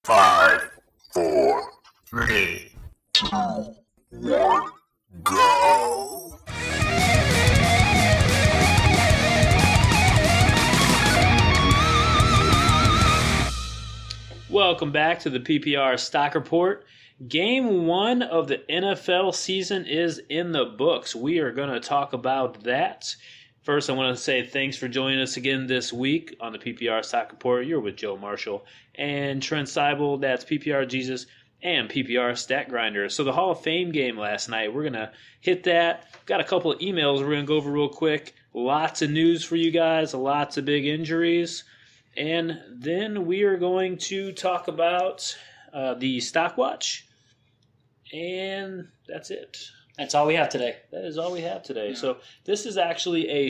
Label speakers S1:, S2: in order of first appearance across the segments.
S1: 5, 4, 3, 2, 1, go!
S2: Welcome back to the PPR Stock Report. Game 1 of the NFL season is in the books. We are going to talk about that. First, I want to say thanks for joining us again this week on the PPR Stock Report. You're with Joe Marshall and Trent Seibel. That's PPR Jesus and PPR Stat Grinder. So the Hall of Fame game last night, we're going to hit that. Got a couple of emails we're going to go over real quick. Lots of news for you guys, lots of big injuries. And then we are going to talk about the Stock Watch. And that's it.
S3: That's all we have today.
S2: That is all we have today. So this is actually a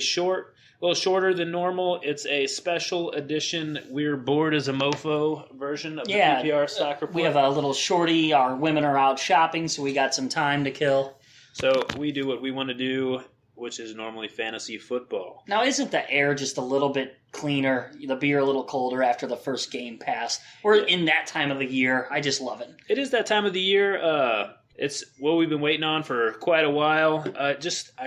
S2: little shorter than normal. It's a special edition We're Bored as a Mofo version of the PPR Stock Report.
S3: We have a little shorty. Our women are out shopping, so we got some time to kill.
S2: So we do what we want to do, which is normally fantasy football.
S3: Now, isn't the air just a little bit cleaner? The beer a little colder after the first game passed. We're in that time of the year. I just love it.
S2: It is that time of the year. It's what we've been waiting on for quite a while. I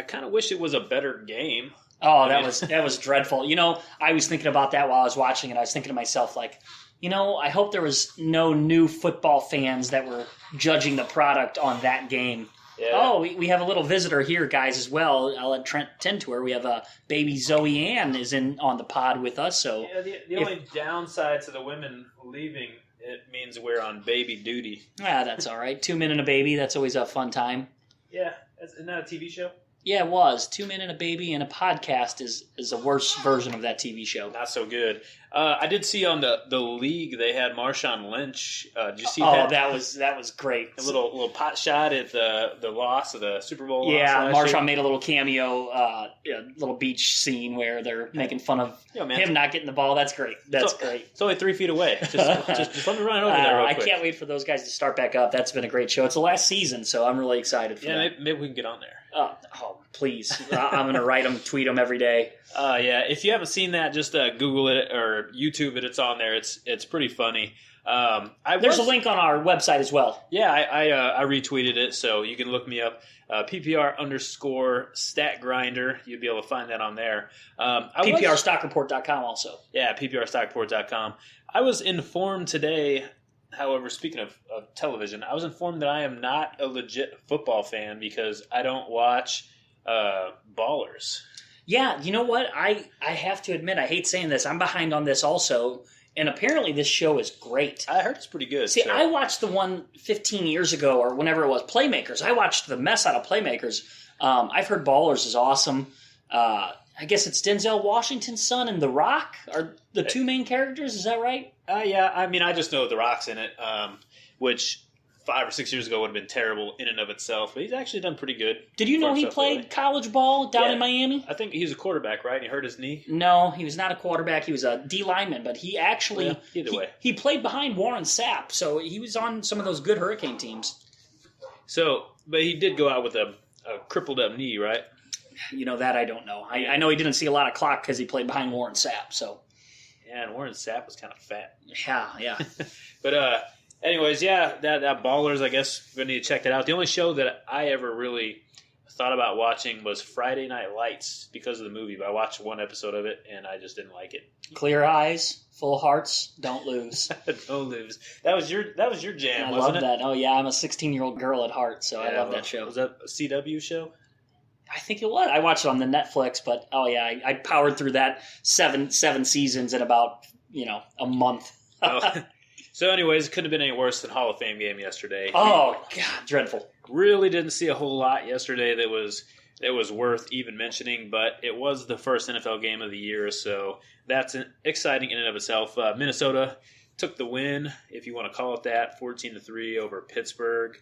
S2: kind of wish it was a better game.
S3: Oh, that was dreadful. You know, I was thinking about that while I was watching it. I was thinking to myself, like, you know, I hope there was no new football fans that were judging the product on that game. Yeah. Oh, we have a little visitor here, guys, as well. I'll let Trent tend to her. We have a baby Zoe Ann is in on the pod with us. So
S2: yeah, the only downside to the women leaving, it means we're on baby duty.
S3: Yeah, that's all right. 2 Men and a Baby, that's always a fun time.
S2: Yeah, isn't that a TV show?
S3: Yeah, it was. 2 Men and a Baby and a podcast is a worse version of that TV show.
S2: Not so good. I did see on the league they had Marshawn Lynch. Did you see that?
S3: Oh, that was great.
S2: A little pot shot at the loss of the Super Bowl.
S3: Yeah, Marshawn made a little cameo, little beach scene where they're making fun of him not getting the ball. That's great. That's great.
S2: It's only 3 feet away. Just let me run over there real quick.
S3: I can't wait for those guys to start back up. That's been a great show. It's the last season, so I'm really excited for that.
S2: Yeah, maybe we can get on there.
S3: Please. I'm going to write them, tweet them every day.
S2: Yeah, if you haven't seen that, just Google it or YouTube it. It's on there. It's pretty funny.
S3: There's a link on our website as well.
S2: Yeah, I retweeted it, so you can look me up. PPR _stat grinder. You'll be able to find that on there.
S3: PPRstockreport.com also.
S2: Yeah, PPRstockreport.com. I was informed today, however, speaking of television, I was informed that I am not a legit football fan because I don't watch Ballers.
S3: Yeah, you know what? I have to admit, I hate saying this, I'm behind on this also, and apparently this show is great.
S2: I heard it's pretty good.
S3: See, I watched the one 15 years ago, or whenever it was, Playmakers. I watched the mess out of Playmakers. I've heard Ballers is awesome. I guess it's Denzel Washington's son and The Rock are the two main characters, is that right?
S2: Yeah, I mean, I just know The Rock's in it, which 5 or 6 years ago would have been terrible in and of itself, but he's actually done pretty good.
S3: Did you know he played college ball down in Miami?
S2: I think he's a quarterback, right? And he hurt his knee?
S3: No, he was not a quarterback. He was a D lineman, but he actually
S2: either way.
S3: He played behind Warren Sapp, so he was on some of those good Hurricane teams.
S2: So, but he did go out with a crippled up knee, right?
S3: You know, that I don't know. I know he didn't see a lot of clock because he played behind Warren Sapp, so.
S2: Yeah, and Warren Sapp was kind of fat.
S3: Yeah.
S2: But anyways, yeah, that Ballers, I guess we're going to need to check that out. The only show that I ever really thought about watching was Friday Night Lights because of the movie, but I watched one episode of it, and I just didn't like it.
S3: Clear eyes, full hearts, don't lose.
S2: Don't lose. That was your jam, wasn't it?
S3: I love that. Oh, yeah, I'm a 16-year-old girl at heart, so I love that show.
S2: Was that a CW show?
S3: I think it was. I watched it on the Netflix, but I powered through that seven seasons in about, a month.
S2: So anyways, it couldn't have been any worse than Hall of Fame game yesterday.
S3: Oh, God, dreadful.
S2: Really didn't see a whole lot yesterday that was worth even mentioning, but it was the first NFL game of the year, so that's exciting in and of itself. Minnesota took the win, if you want to call it that, 14-3 over Pittsburgh.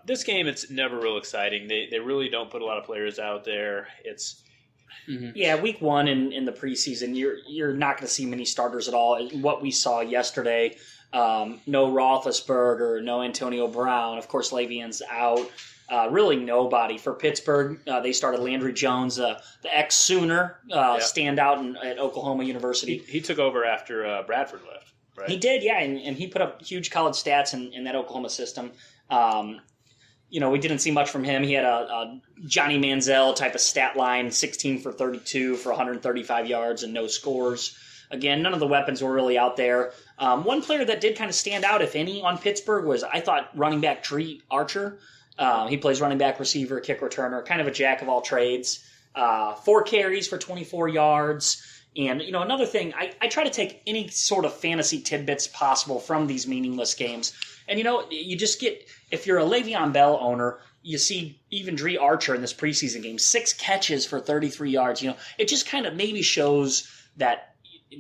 S2: This game, it's never real exciting. They really don't put a lot of players out there. It's
S3: Yeah, week one in the preseason, you're not going to see many starters at all. What we saw yesterday, no Roethlisberger, no Antonio Brown. Of course, Le'Veon's out. Really nobody. For Pittsburgh, they started Landry Jones, the ex-Sooner, standout at Oklahoma University.
S2: He took over after Bradford left. right?
S3: He did, yeah, and he put up huge college stats in that Oklahoma system. We didn't see much from him. He had a Johnny Manziel type of stat line, 16 for 32 for 135 yards and no scores. Again, none of the weapons were really out there. One player that did kind of stand out, if any, on Pittsburgh was, I thought, running back Dree Archer. He plays running back, receiver, kick returner, kind of a jack of all trades. 4 carries for 24 yards. And, another thing, I try to take any sort of fantasy tidbits possible from these meaningless games. And, you just get, if you're a Le'Veon Bell owner, you see even Dree Archer in this preseason game, 6 catches for 33 yards. It just kind of maybe shows that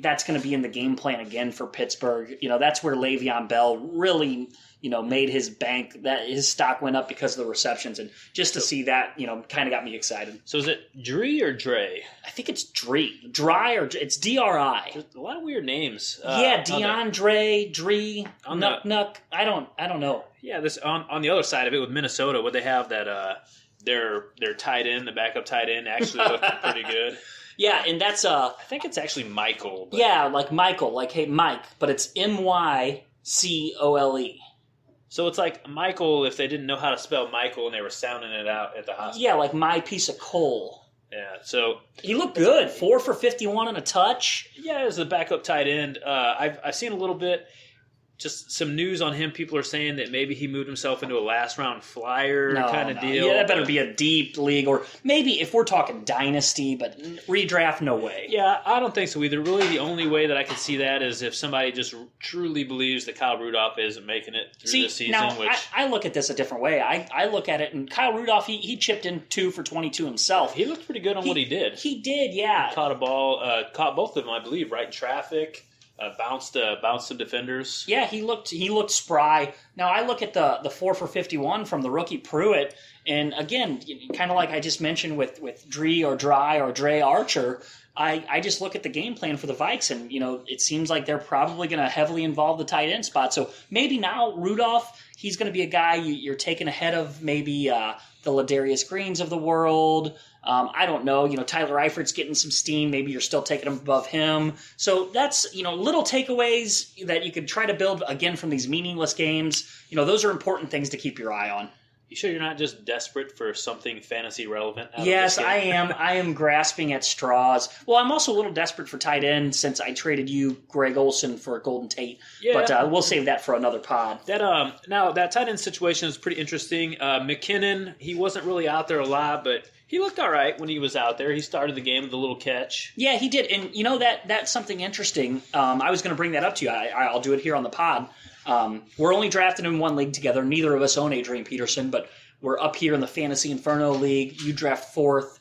S3: that's going to be in the game plan again for Pittsburgh. That's where Le'Veon Bell really, made his bank. That his stock went up because of the receptions, and just to see that, kind of got me excited.
S2: So is it Dree or Dre?
S3: I think it's Dree, it's DRI.
S2: There's a lot of weird names.
S3: DeAndre, Dree, Nuck. I don't know.
S2: Yeah, this on the other side of it with Minnesota, would they have that? Their tight end, the backup tight end, actually looked pretty good.
S3: Yeah, and that's
S2: I think it's actually Michael. But...
S3: Yeah, like Michael, like hey Mike, but it's Mycole.
S2: So it's like Michael if they didn't know how to spell Michael and they were sounding it out at the hospital.
S3: Yeah, like my piece of coal.
S2: Yeah, so
S3: he looked good. 4 for 51 and a touch.
S2: Yeah, as a backup tight end, I've seen a little bit. Just some news on him. People are saying that maybe he moved himself into a last-round flyer kind of deal.
S3: Yeah, that better be a deep league. Or maybe if we're talking dynasty, but redraft, no way.
S2: Yeah, I don't think so either. Really, the only way that I can see that is if somebody just truly believes that Kyle Rudolph isn't making it through the season.
S3: Now, I look at this a different way. I look at it, and Kyle Rudolph, he chipped in 2 for 22 himself.
S2: He looked pretty good on what he did.
S3: He did, yeah.
S2: He caught a ball, caught both of them, I believe, right in traffic. Bounced some defenders.
S3: Yeah, he looked spry. Now I look at the 4 for 51 from the rookie Pruitt, and again, kind of like I just mentioned with Dree or Dry or Dre Archer, I just look at the game plan for the Vikes, and it seems like they're probably going to heavily involve the tight end spot. So maybe now Rudolph, he's going to be a guy you're taking ahead of maybe the Ladarius Greens of the world. I don't know. Tyler Eifert's getting some steam. Maybe you're still taking him above him. So that's, little takeaways that you could try to build, again, from these meaningless games. Those are important things to keep your eye on.
S2: You sure you're not just desperate for something fantasy relevant?
S3: Yes, I am. I am grasping at straws. Well, I'm also a little desperate for tight end since I traded you, Greg Olsen, for Golden Tate. Yeah. But we'll save that for another pod.
S2: Now, that tight end situation is pretty interesting. McKinnon, he wasn't really out there a lot, but he looked all right when he was out there. He started the game with a little catch.
S3: Yeah, he did. And that's something interesting. I was going to bring that up to you. I'll do it here on the pod. We're only drafted in one league together. Neither of us own Adrian Peterson, but we're up here in the Fantasy Inferno League. You draft 4th.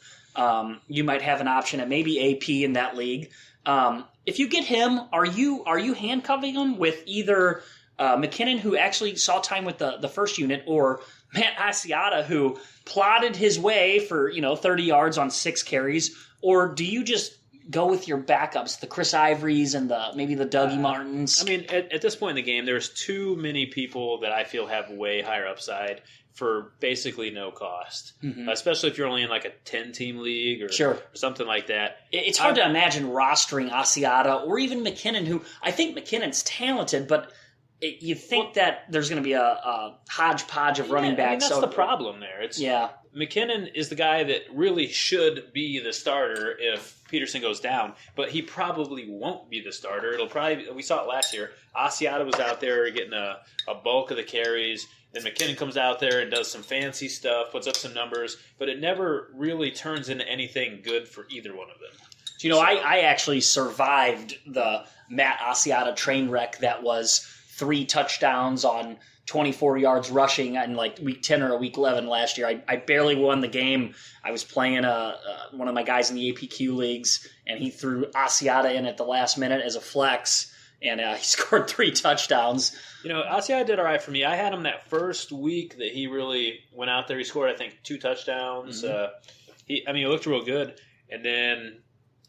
S3: You might have an option at maybe AP in that league. If you get him, are you handcuffing him with either McKinnon, who actually saw time with the first unit, or Matt Asiata, who plotted his way for 30 yards on 6 carries, or do you just go with your backups, the Chris Ivorys and maybe the Dougie Martins?
S2: I mean, at this point in the game, there's too many people that I feel have way higher upside for basically no cost, especially if you're only in like a 10-team league or something like that.
S3: It's hard to imagine rostering Asiata or even McKinnon, who I think McKinnon's talented, but you think that there's going to be a hodgepodge of running backs.
S2: That's the problem there. McKinnon is the guy that really should be the starter if Peterson goes down, but he probably won't be the starter. We saw it last year. Asiata was out there getting a bulk of the carries. Then McKinnon comes out there and does some fancy stuff, puts up some numbers, but it never really turns into anything good for either one of them.
S3: I actually survived the Matt Asiata train wreck that was 3 touchdowns on 24 yards rushing in like week 10 or week 11 last year. I barely won the game. I was playing one of my guys in the APQ leagues, and he threw Asiata in at the last minute as a flex, and he scored 3 touchdowns.
S2: Asiata did all right for me. I had him that first week that he really went out there. He scored, I think, 2 touchdowns. He looked real good. And then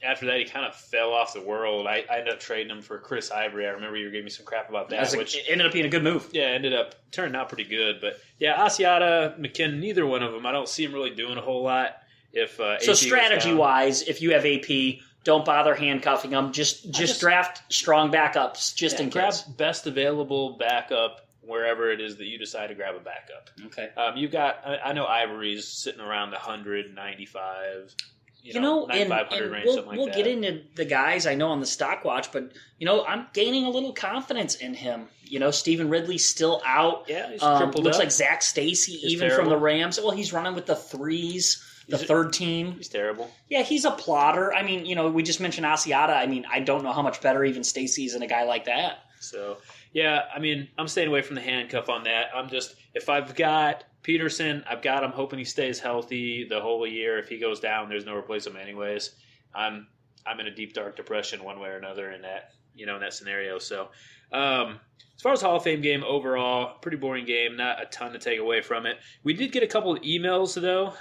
S2: after that, he kind of fell off the world. I ended up trading him for Chris Ivory. I remember you were giving me some crap about that.
S3: Which ended up being a good move.
S2: Yeah, turned out pretty good. But yeah, Asiata, McKinnon, neither one of them. I don't see him really doing a whole lot. So
S3: strategy-wise, if you have AP, don't bother handcuffing them. Just draft strong backups just in case.
S2: Grab best available backup wherever it is that you decide to grab a backup.
S3: Okay.
S2: You've got, I know Ivory's sitting around 195.
S3: 9500
S2: range,
S3: we'll,
S2: something like
S3: we'll
S2: that.
S3: get into the guys I know on the stock watch, but I'm gaining a little confidence in him. Stephen Ridley's still out.
S2: Yeah, he's crippled
S3: looks
S2: up.
S3: like Zach Stacy, even
S2: terrible.
S3: from the Rams. Well, he's running with the threes, the third team.
S2: He's terrible.
S3: Yeah, he's a plotter. I mean, we just mentioned Asiata. I mean, I don't know how much better even Stacy is than a guy like that.
S2: So, yeah, I mean, I'm staying away from the handcuff on that. If I've got Peterson, I've got him hoping he stays healthy the whole year. If he goes down, there's no replacement anyways. I'm in a deep, dark depression one way or another in that, in that scenario. So, as far as Hall of Fame game overall, pretty boring game, not a ton to take away from it. We did get a couple of emails, though.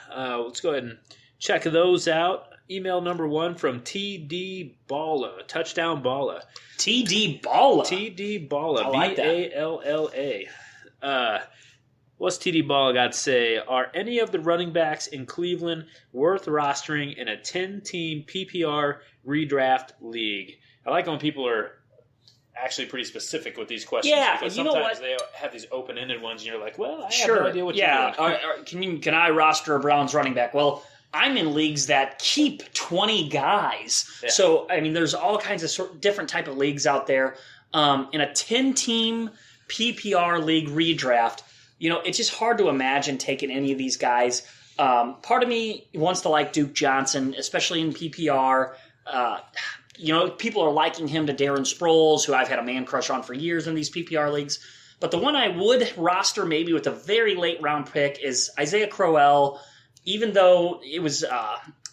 S2: Let's go ahead and check those out. Email number 1 from TD Balla, Touchdown Balla.
S3: TD Balla.
S2: TD Balla,
S3: I like that.
S2: Balla. What's TD Balla got to say? Are any of the running backs in Cleveland worth rostering in a 10-team PPR redraft league? I like when people are actually pretty specific with these questions.
S3: Yeah,
S2: because
S3: you know
S2: sometimes
S3: what?
S2: they have these open-ended ones, and you're like, well, I have
S3: Sure.
S2: no idea what you're doing.
S3: Can I roster a Browns running back? Well, I'm in leagues that keep 20 guys.
S2: Yeah.
S3: So, I mean, there's all kinds of different type of leagues out there. In a 10-team PPR league redraft, it's just hard to imagine taking any of these guys. Part of me wants to like Duke Johnson, especially in PPR. People are liking him to Darren Sproles, who I've had a man crush on for years in these PPR leagues. But the one I would roster maybe with a very late round pick is Isaiah Crowell. Even though it was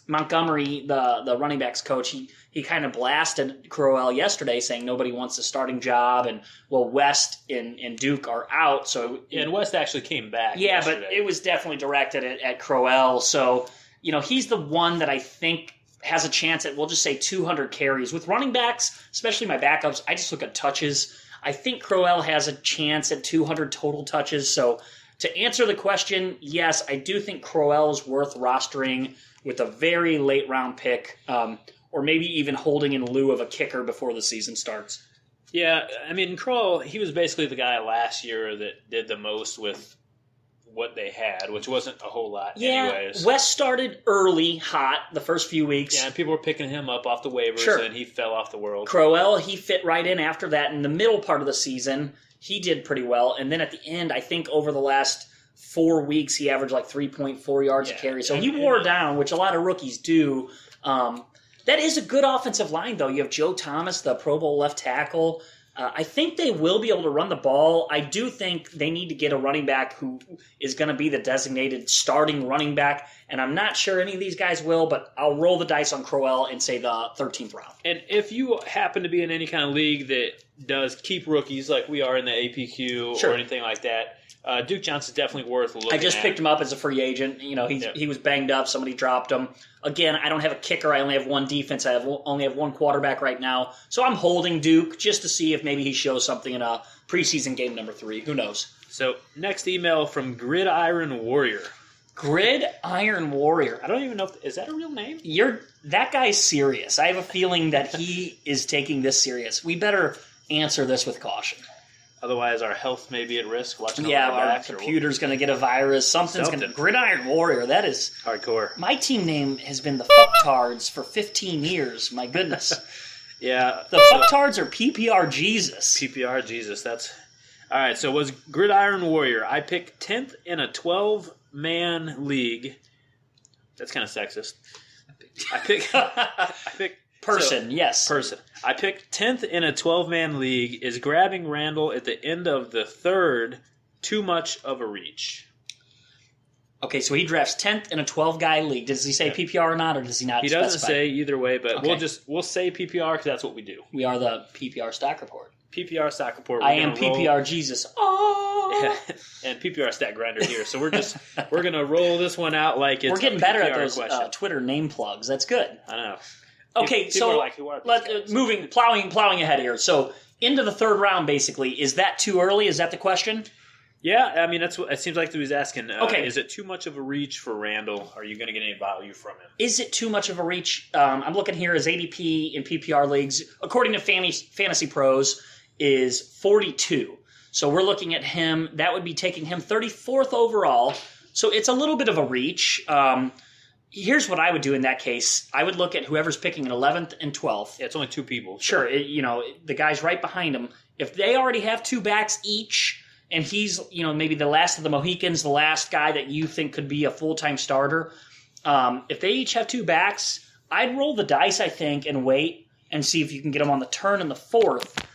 S3: Montgomery, the running backs coach, he kind of blasted Crowell yesterday, saying nobody wants the starting job, and West and Duke are out. So
S2: and West actually came back.
S3: Yeah,
S2: yesterday.
S3: but it was definitely directed at Crowell. So he's the one that I think has a chance at, we'll just say 200 carries. With running backs, especially my backups, I just look at touches. I think Crowell has a chance at 200 total touches. So to answer the question, yes, I do think Crowell is worth rostering with a very late round pick, or maybe even holding in lieu of a kicker before the season starts.
S2: Yeah, I mean, Crowell, he was basically the guy last year that did the most with what they had, which wasn't a whole lot anyways.
S3: West started early, hot, the first few weeks.
S2: Yeah, and people were picking him up off the waivers,
S3: Sure.
S2: and he fell off the world.
S3: Crowell, he fit right in after that. In the middle part of the season, he did pretty well. And then at the end, I think over the last 4 weeks, he averaged like 3.4 yards a carry. So he wore down, which a lot of rookies do. That is a good offensive line, though. You have Joe Thomas, the Pro Bowl left tackle. I think they will be able to run the ball. I do think they need to get a running back who is going to be the designated starting running back, and I'm not sure any of these guys will, but I'll roll the dice on Crowell and say the 13th round.
S2: And if you happen to be in any kind of league that does keep rookies, like we are in the APQ
S3: Sure.
S2: or anything like that, Duke Johnson's definitely worth looking at.
S3: I just picked him up as a free agent. He was banged up. Somebody dropped him. Again, I don't have a kicker. I only have one defense. I only have one quarterback right now. So I'm holding Duke just to see if maybe he shows something in a preseason game number 3. Who knows?
S2: So next email from Gridiron Warrior.
S3: Gridiron Warrior.
S2: I don't even know is that a real name?
S3: That guy's serious. I have a feeling that he is taking this serious. We better answer this with caution.
S2: Otherwise, our health may be at risk. Watching
S3: our computer's going to get a virus. Something's going to... Gridiron Warrior, that is...
S2: hardcore.
S3: My team name has been the Fucktards for 15 years. My goodness.
S2: Yeah.
S3: The Fucktards are PPR Jesus.
S2: PPR Jesus, that's... All right, so it was Gridiron Warrior. I picked 10th in a 12-man league. That's kind of sexist. I picked
S3: Person.
S2: I picked 10th in a 12-man league. Is grabbing Randall at the end of the third too much of a reach?
S3: Okay, so he drafts 10th in a 12-guy league. Does he say PPR or not, or does he not
S2: He
S3: specify?
S2: doesn't say either way, but
S3: Okay.
S2: we'll say PPR because that's what we do.
S3: We are the PPR Stock Report.
S2: PPR Stock Report.
S3: I am PPR Jesus. Oh!
S2: And PPR Stat Grinder here. So we're gonna roll this one out like it's
S3: We're getting
S2: a
S3: better at
S2: PPR
S3: those
S2: question.
S3: Twitter name plugs. That's good.
S2: I know.
S3: Okay,
S2: People
S3: so
S2: are like, who are these guys?
S3: plowing ahead here. So into the third round, basically, is that too early? Is that the question?
S2: Yeah, I mean, that's what it seems like he was asking.
S3: Okay.
S2: Is it too much of a reach for Randall? Are you going to get any value from him?
S3: Is it too much of a reach? I'm looking here as ADP in PPR leagues, according to Fantasy Pros, is 42. So we're looking at him. That would be taking him 34th overall. So it's a little bit of a reach. Here's what I would do in that case. I would look at whoever's picking in 11th and 12th.
S2: Yeah, it's only two people.
S3: Sure, the guys right behind him. If they already have two backs each, and he's maybe the last of the Mohicans, the last guy that you think could be a full-time starter, if they each have two backs, I'd roll the dice, I think, and wait and see if you can get them on the turn in the 4th.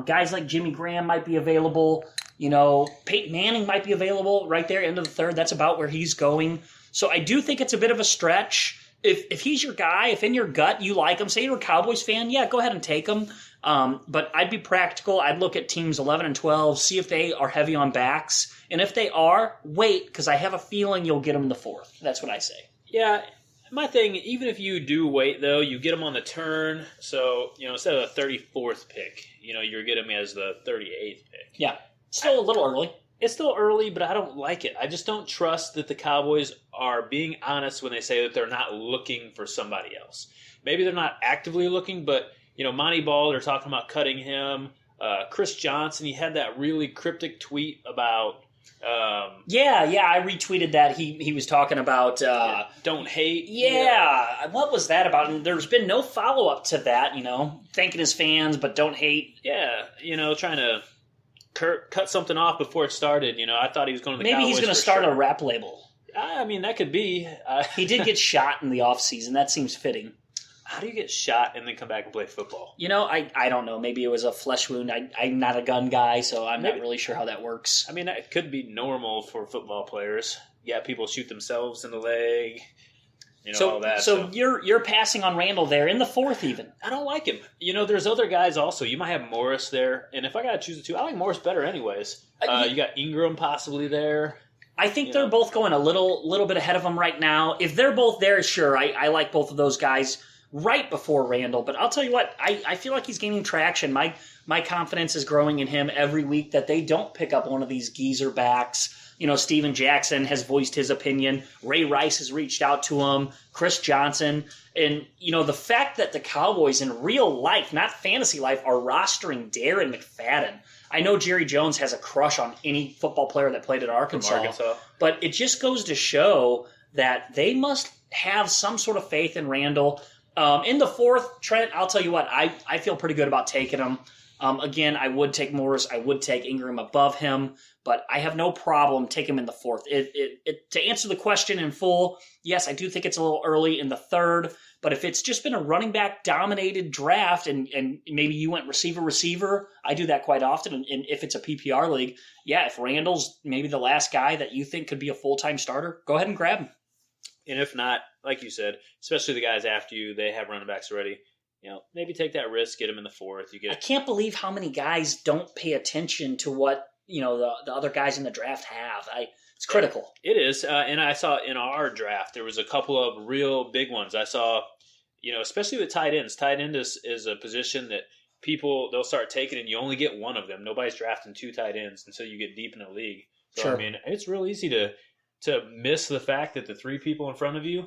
S3: Guys like Jimmy Graham might be available. Peyton Manning might be available right there, end of the 3rd. That's about where he's going. So I do think it's a bit of a stretch. If he's your guy, if in your gut you like him, say you're a Cowboys fan, yeah, go ahead and take him. But I'd be practical. I'd look at teams 11 and 12, see if they are heavy on backs. And if they are, wait, because I have a feeling you'll get them in the 4th. That's what I say.
S2: Yeah, my thing, even if you do wait, though, you get them on the turn. So, instead of the 34th pick, you're getting them as the 38th pick.
S3: Yeah, still a little early.
S2: It's still early, but I don't like it. I just don't trust that the Cowboys are being honest when they say that they're not looking for somebody else. Maybe they're not actively looking, but, Monty Ball, they're talking about cutting him. Chris Johnson, he had that really cryptic tweet about...
S3: Yeah, I retweeted that. He was talking about...
S2: don't hate.
S3: Yeah, what was that about? And there's been no follow-up to that, thanking his fans, but don't hate.
S2: Yeah, trying to... cut something off before it started. I thought he was going to the Cowboys.
S3: Maybe he's going to start a rap label.
S2: I mean, that could be.
S3: He did get shot in the offseason. That seems fitting.
S2: How do you get shot and then come back and play football?
S3: I don't know. Maybe it was a flesh wound. I'm not a gun guy, so I'm not really sure how that works.
S2: I mean, it could be normal for football players. Yeah, people shoot themselves in the leg. All that.
S3: So you're passing on Randall there in the 4th even.
S2: I don't like him. There's other guys also. You might have Morris there. And if I got to choose the two, I like Morris better anyways. You got Ingram possibly there.
S3: I think they're both going a little bit ahead of him right now. If they're both there, sure, I like both of those guys right before Randall. But I'll tell you what, I feel like he's gaining traction. My confidence is growing in him every week that they don't pick up one of these geezer backs. Steven Jackson has voiced his opinion. Ray Rice has reached out to him. Chris Johnson. And, the fact that the Cowboys in real life, not fantasy life, are rostering Darren McFadden. I know Jerry Jones has a crush on any football player that played at Arkansas. But it just goes to show that they must have some sort of faith in Randall. In the 4th, Trent, I'll tell you what, I feel pretty good about taking him. Again, I would take Morris. I would take Ingram above him, but I have no problem taking him in the 4th. To answer the question in full, yes, I do think it's a little early in the 3rd, but if it's just been a running back dominated draft and maybe you went receiver, I do that quite often. And if it's a PPR league, yeah, if Randall's maybe the last guy that you think could be a full-time starter, go ahead and grab him.
S2: And if not, like you said, especially the guys after you, they have running backs already. Maybe take that risk, get them in the 4th.
S3: I can't believe how many guys don't pay attention to what the other guys in the draft have. It's critical.
S2: It is, and I saw in our draft there was a couple of real big ones. I saw, especially with tight ends. Tight end is a position that they'll start taking, and you only get one of them. Nobody's drafting 2 tight ends until you get deep in the league. So
S3: sure.
S2: I mean, it's real easy to miss the fact that the 3 people in front of you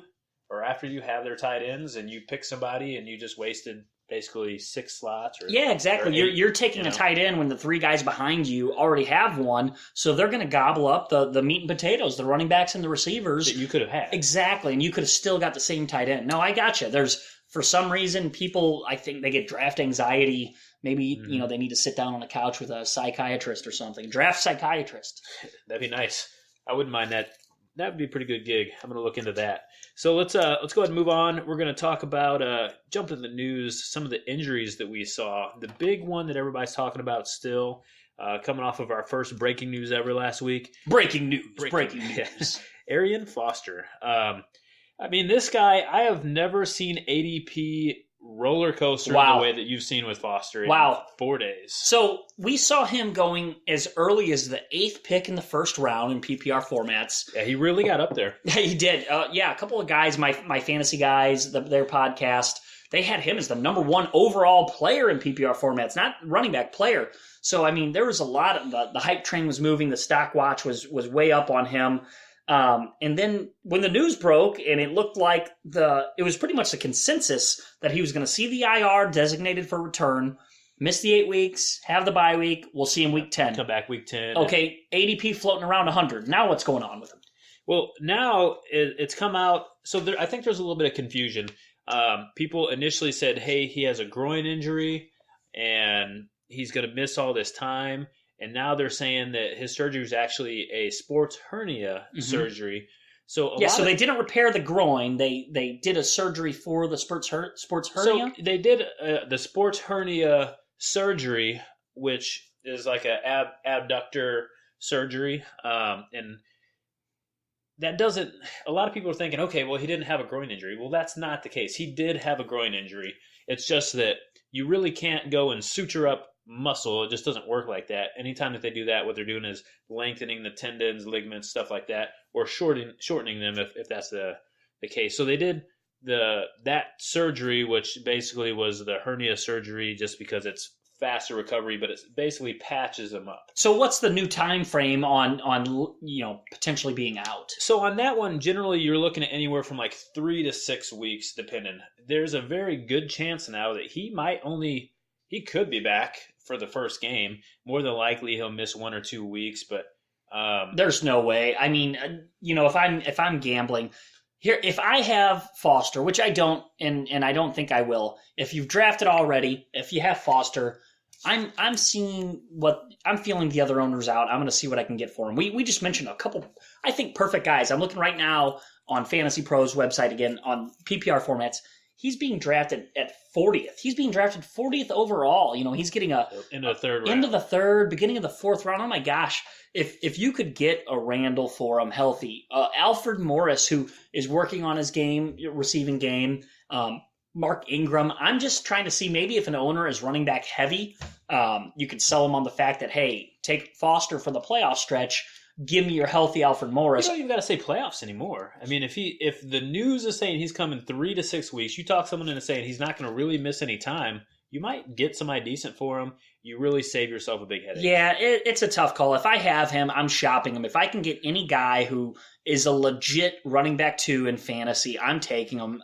S2: or after you have their tight ends and you pick somebody and you just wasted basically 6 slots.
S3: Yeah, exactly. You're taking a tight end when the 3 guys behind you already have one, so they're going to gobble up the meat and potatoes, the running backs and the receivers.
S2: That you could have had.
S3: Exactly, and you could have still got the same tight end. No, I gotcha. There's, for some reason, people, I think they get draft anxiety. Maybe, they need to sit down on a couch with a psychiatrist or something. Draft psychiatrist.
S2: That'd be nice. I wouldn't mind that. That would be a pretty good gig. I'm going to look into that. So let's go ahead and move on. We're going to talk about, jump into the news, some of the injuries that we saw. The big one that everybody's talking about still, coming off of our first breaking news ever last week.
S3: Breaking news.
S2: Arian Foster. I mean, this guy, I have never seen ADP roller coaster in the way that you've seen with Foster in 4 days.
S3: So we saw him going as early as the 8th pick in the first round in PPR formats.
S2: Yeah, he really got up there.
S3: He did. A couple of guys, my fantasy guys, their podcast, they had him as the number one overall player in PPR formats, not running back player. So, I mean, there was a lot of the hype train was moving. The stock watch was way up on him. And then when the news broke and it looked like it was pretty much the consensus that he was going to see the IR designated for return, miss the 8 weeks, have the bye week. We'll see him week 10.
S2: Come back week 10.
S3: Okay, ADP floating around 100. Now what's going on with him?
S2: Well, now it's come out. So I think there's a little bit of confusion. People initially said, hey, he has a groin injury and he's going to miss all this time. And now they're saying that his surgery was actually a sports hernia surgery. So
S3: so they didn't repair the groin. They did a surgery for the sports hernia.
S2: So they did the sports hernia surgery, which is like a abductor surgery, and that doesn't. A lot of people are thinking, okay, well, he didn't have a groin injury. Well, that's not the case. He did have a groin injury. It's just that you really can't go and suture up muscle. It just doesn't work like that. Anytime that they do that, what they're doing is lengthening the tendons, ligaments, stuff like that, or shortening them if that's the case. So they did that surgery, which basically was the hernia surgery, just because it's faster recovery, but it basically patches them up.
S3: So what's the new time frame on potentially being out?
S2: So on that one, generally you're looking at anywhere from like 3 to 6 weeks, depending. There's a very good chance now that he could be back for the first game. More than likely he'll miss 1 or 2 weeks, but
S3: there's no way. I mean, if I'm gambling here, if I have Foster, which I don't, and I don't think I will. If you've drafted already, if you have Foster, I'm seeing what I'm feeling the other owners out. I'm going to see what I can get for him. We just mentioned a couple, I think, perfect guys. I'm looking right now on Fantasy Pros website again on PPR formats. He's being drafted at 40th. He's being drafted 40th overall. He's getting
S2: into the third round.
S3: Into the third, beginning of the fourth round. Oh my gosh. If you could get a Randall for him healthy, Alfred Morris, who is working on his receiving game, Mark Ingram. I'm just trying to see maybe if an owner is running back heavy, you could sell him on the fact that, hey, take Foster for the playoff stretch. Give me your healthy Alfred Morris.
S2: You don't even got to say playoffs anymore. I mean, if the news is saying he's coming 3 to 6 weeks, you talk someone into saying he's not going to really miss any time, you might get somebody decent for him. You really save yourself a big headache.
S3: Yeah, it's a tough call. If I have him, I'm shopping him. If I can get any guy who is a legit running back 2 in fantasy, I'm taking him.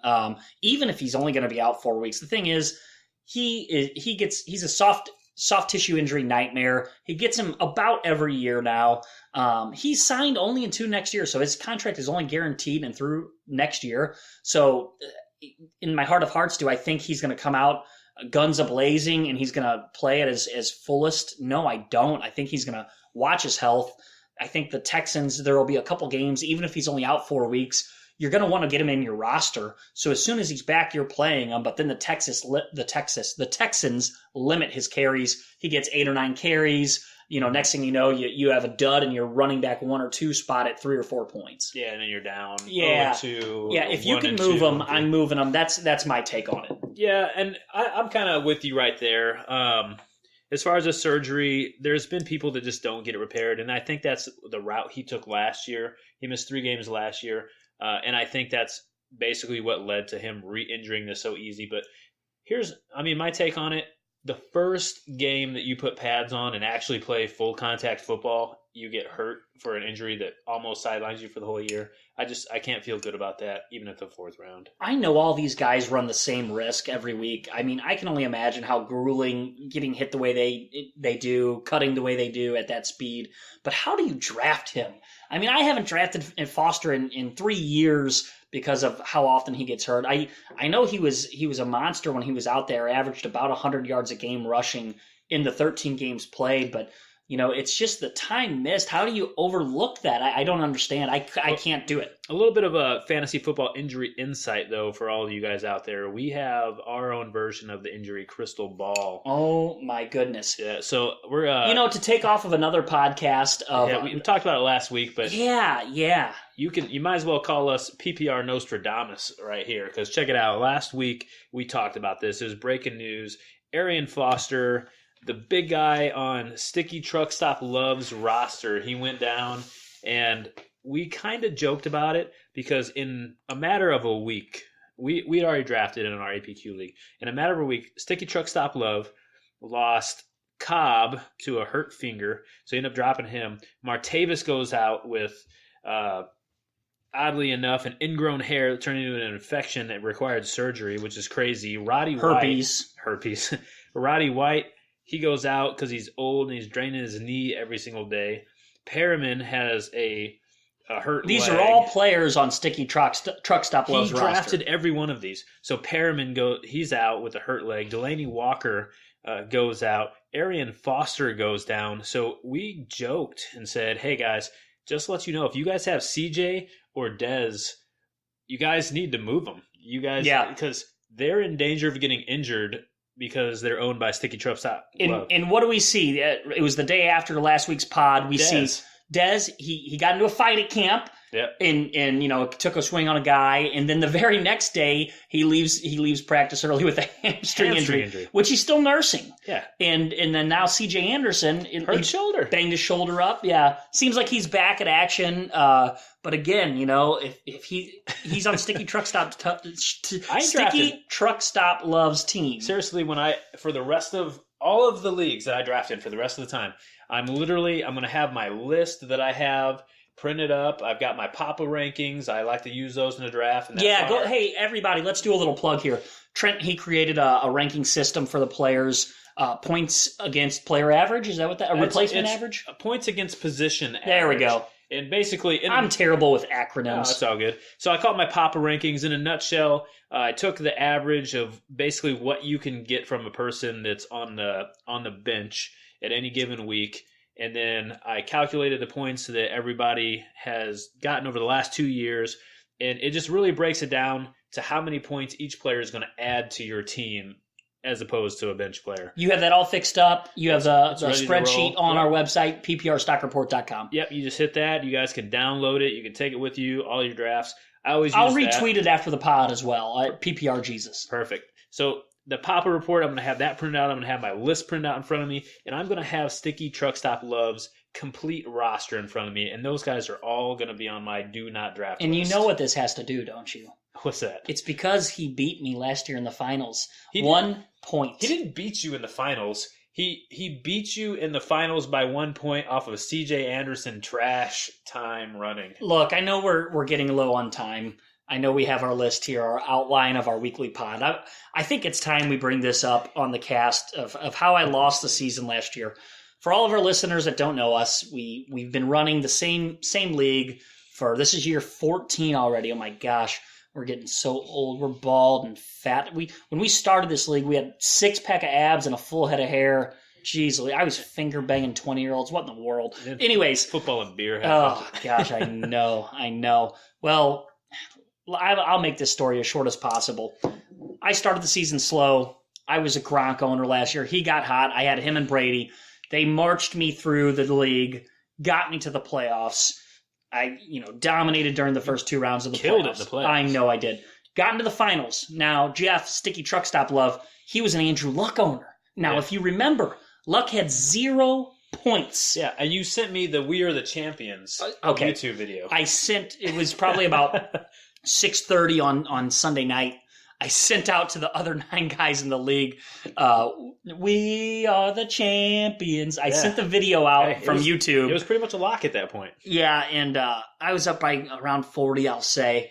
S3: Even if he's only going to be out 4 weeks. The thing is, he's a soft tissue injury nightmare. He gets him about every year now. He's signed only into next year, so his contract is only guaranteed and through next year. So in my heart of hearts, do I think he's going to come out guns a-blazing and he's going to play at his fullest? No, I don't. I think he's going to watch his health. I think the Texans, there will be a couple games, even if he's only out 4 weeks, you're going to want to get him in your roster. So as soon as he's back, you're playing him. But then the Texans limit his carries. He gets 8 or 9 carries. Next thing you know, you have a dud and you're running back 1 or 2 spot at 3 or 4 points.
S2: Yeah, and then you're down.
S3: Yeah,
S2: 2,
S3: yeah. If you can move him, I'm moving him. That's my take on it.
S2: Yeah, and I'm kind of with you right there. As far as the surgery, there's been people that just don't get it repaired, and I think that's the route he took last year. He missed 3 games last year. And I think that's basically what led to him re-injuring this so easy. But my take on it. The first game that you put pads on and actually play full contact football, you get hurt for an injury that almost sidelines you for the whole year. I can't feel good about that, even at the 4th round.
S3: I know all these guys run the same risk every week. I mean, I can only imagine how grueling getting hit the way they do, cutting the way they do at that speed. But how do you draft him? I mean, I haven't drafted Foster in 3 years because of how often he gets hurt. I know he was a monster when he was out there, averaged about 100 yards a game rushing in the 13 games played, but it's just the time missed. How do you overlook that? I don't understand. I can't do it.
S2: A little bit of a fantasy football injury insight, though, for all of you guys out there. We have our own version of the injury crystal ball.
S3: Oh, my goodness.
S2: Yeah, so we're...
S3: to take off of another podcast of...
S2: Yeah, we talked about it last week, but...
S3: Yeah.
S2: You might as well call us PPR Nostradamus right here, because check it out. Last week, we talked about this. It was breaking news. Arian Foster... The big guy on Sticky Truck Stop Love's roster, he went down, and we kind of joked about it because in a matter of a week, we had already drafted in our APQ league. In a matter of a week, Sticky Truck Stop Love lost Cobb to a hurt finger, so he ended up dropping him. Martavis goes out with, oddly enough, an ingrown hair that turned into an infection that required surgery, which is crazy. Herpes. Roddy White, he goes out because he's old and he's draining his knee every single day. Perriman has a hurt
S3: These
S2: leg.
S3: are all players on Sticky Truck Stop Love's roster.
S2: He drafted every one of these. So Perriman, he's out with a hurt leg. Delaney Walker goes out. Arian Foster goes down. So we joked and said, hey, guys, just to let you know, if you guys have CJ or Dez, you guys need to move them. You guys, because they're in danger of getting injured because they're owned by Sticky Truck Stop Love.
S3: And what do we see? It was the day after last week's pod. We see Dez, he got into a fight at camp.
S2: Yep.
S3: And took a swing on a guy, and then the very next day he leaves practice early with a hamstring injury, which he's still nursing.
S2: Yeah.
S3: And then now CJ Anderson
S2: hurt shoulder.
S3: Banged his shoulder up. Yeah. Seems like he's back at action. But again, if he's on Sticky Truck Stop Love's team.
S2: Seriously, for the rest of all of the leagues that I drafted for the rest of the time, I'm going to have my list that I have printed up. I've got my Papa rankings. I like to use those in the draft.
S3: Hey, everybody, let's do a little plug here. Trent, he created a ranking system for the players. Points against player average. Is that what that? Replacement average?
S2: Points against position average.
S3: There we go.
S2: And basically...
S3: I'm terrible with acronyms.
S2: No, that's all good. So I call it my Papa rankings. In a nutshell, I took the average of basically what you can get from a person that's on the bench at any given week. And then I calculated the points that everybody has gotten over the last 2 years. And it just really breaks it down to how many points each player is going to add to your team as opposed to a bench player.
S3: You have that all fixed up. You have the spreadsheet on our website, pprstockreport.com.
S2: Yep, you just hit that. You guys can download it. You can take it with you, all your drafts. I'll
S3: retweet it after the pod as well at PPR Jesus.
S2: Perfect. So the Papa report, I'm going to have that printed out. I'm going to have my list printed out in front of me, and I'm going to have Sticky Truck Stop Love's complete roster in front of me, and those guys are all going to be on my do not draft
S3: and
S2: list.
S3: You know what this has to do, don't you?
S2: What's that?
S3: It's because he beat me last year in the finals. 1 point.
S2: He didn't beat you in the finals. He beat you in the finals by 1 point off of CJ Anderson trash time running.
S3: Look, I know we're getting low on time. I know we have our list here, our outline of our weekly pod. I think it's time we bring this up on the cast of how I lost the season last year. For all of our listeners that don't know us, we've been running the same league for, this is year 14 already. Oh my gosh, we're getting so old. We're bald and fat. When we started this league, we had 6-pack of abs and a full head of hair. Jeez, I was finger banging 20-year-olds. What in the world? Anyways,
S2: football and beer.
S3: Oh gosh, I know. Well, I'll make this story as short as possible. I started the season slow. I was a Gronk owner last year. He got hot. I had him and Brady. They marched me through the league, got me to the playoffs. I, dominated during the first 2 rounds of the playoffs.
S2: Killed it in the playoffs.
S3: I know I did. Got into the finals. Now, Jeff, Sticky Truck Stop Love, he was an Andrew Luck owner. Now, if you remember, Luck had 0 points.
S2: Yeah, and you sent me the We Are the Champions YouTube video.
S3: It was probably about 6:30 on Sunday night. I sent out to the other 9 guys in the league, we are the champions. I sent the video out from YouTube.
S2: It was pretty much a lock at that point.
S3: Yeah, and I was up by around 40, I'll say.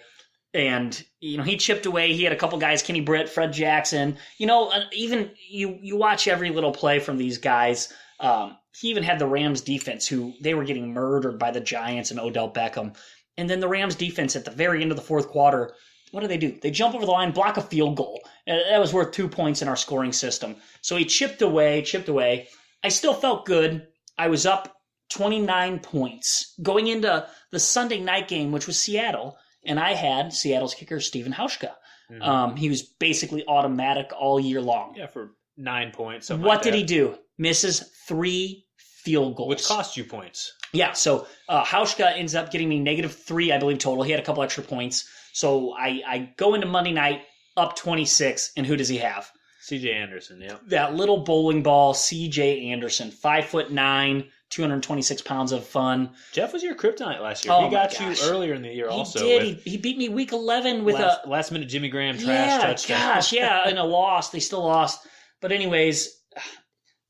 S3: And, he chipped away. He had a couple guys, Kenny Britt, Fred Jackson. Even you watch every little play from these guys. He even had the Rams defense, who they were getting murdered by the Giants and Odell Beckham. And then the Rams defense at the very end of the fourth quarter, what do? They jump over the line, block a field goal. That was worth 2 points in our scoring system. So he chipped away. I still felt good. I was up 29 points going into the Sunday night game, which was Seattle, and I had Seattle's kicker, Steven Hauschka. Mm-hmm. He was basically automatic all year long.
S2: Yeah, for 9 points.
S3: What did he do? Misses 3 field goals.
S2: Which cost you points.
S3: Yeah, so Hauschka ends up getting me -3, I believe, total. He had a couple extra points. So I go into Monday night up 26, and who does he have?
S2: C.J. Anderson, yeah.
S3: That little bowling ball, C.J. Anderson, 5'9", 226 pounds of fun.
S2: Jeff was your kryptonite last year.
S3: Oh,
S2: he got
S3: my gosh.
S2: you earlier in the year also.
S3: He did. He beat me week 11 with
S2: last minute Jimmy Graham trash touchdown.
S3: Gosh, yeah, in a loss. They still lost. But anyways,